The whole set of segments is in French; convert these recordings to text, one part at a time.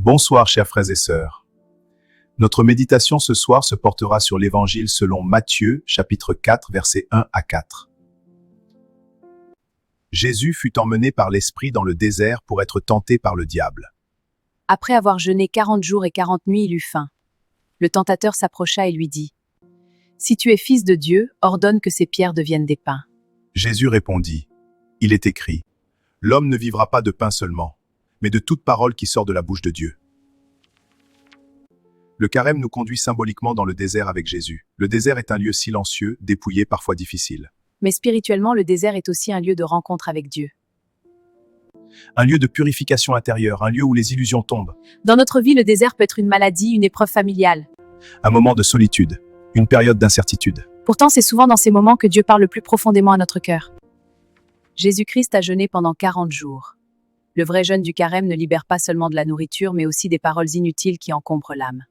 Bonsoir chers frères et sœurs. Notre méditation ce soir se portera sur l'Évangile selon Matthieu, chapitre 4, versets 1 à 4. Jésus fut emmené par l'Esprit dans le désert pour être tenté par le diable. Après avoir jeûné 40 jours et 40 nuits, il eut faim. Le tentateur s'approcha et lui dit : « Si tu es fils de Dieu, ordonne que ces pierres deviennent des pains. » Jésus répondit : « Il est écrit, l'homme ne vivra pas de pain seulement, mais de toute parole qui sort de la bouche de Dieu. » Le carême nous conduit symboliquement dans le désert avec Jésus. Le désert est un lieu silencieux, dépouillé, parfois difficile. Mais spirituellement, le désert est aussi un lieu de rencontre avec Dieu. Un lieu de purification intérieure, un lieu où les illusions tombent. Dans notre vie, le désert peut être une maladie, une épreuve familiale. Un moment de solitude, une période d'incertitude. Pourtant, c'est souvent dans ces moments que Dieu parle le plus profondément à notre cœur. Jésus-Christ a jeûné pendant 40 jours. Le vrai jeûne du carême ne libère pas seulement de la nourriture, mais aussi des paroles inutiles qui encombrent l'âme.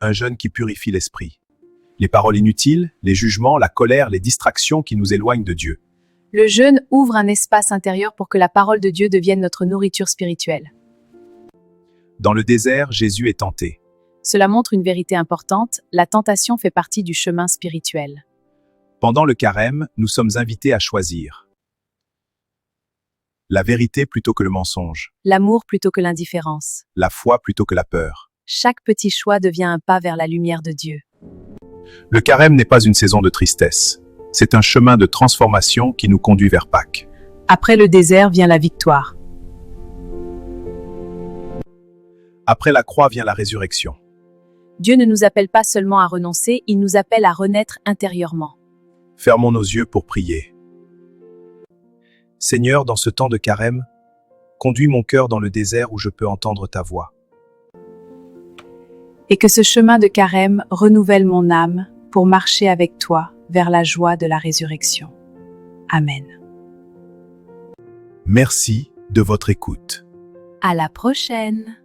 Un jeûne qui purifie l'esprit. Les paroles inutiles, les jugements, la colère, les distractions qui nous éloignent de Dieu. Le jeûne ouvre un espace intérieur pour que la parole de Dieu devienne notre nourriture spirituelle. Dans le désert, Jésus est tenté. Cela montre une vérité importante, la tentation fait partie du chemin spirituel. Pendant le carême, nous sommes invités à choisir. La vérité plutôt que le mensonge. L'amour plutôt que l'indifférence. La foi plutôt que la peur. Chaque petit choix devient un pas vers la lumière de Dieu. Le carême n'est pas une saison de tristesse. C'est un chemin de transformation qui nous conduit vers Pâques. Après le désert vient la victoire. Après la croix vient la résurrection. Dieu ne nous appelle pas seulement à renoncer, il nous appelle à renaître intérieurement. Fermons nos yeux pour prier. Seigneur, dans ce temps de carême, conduis mon cœur dans le désert où je peux entendre ta voix. Et que ce chemin de carême renouvelle mon âme pour marcher avec toi vers la joie de la résurrection. Amen. Merci de votre écoute. À la prochaine!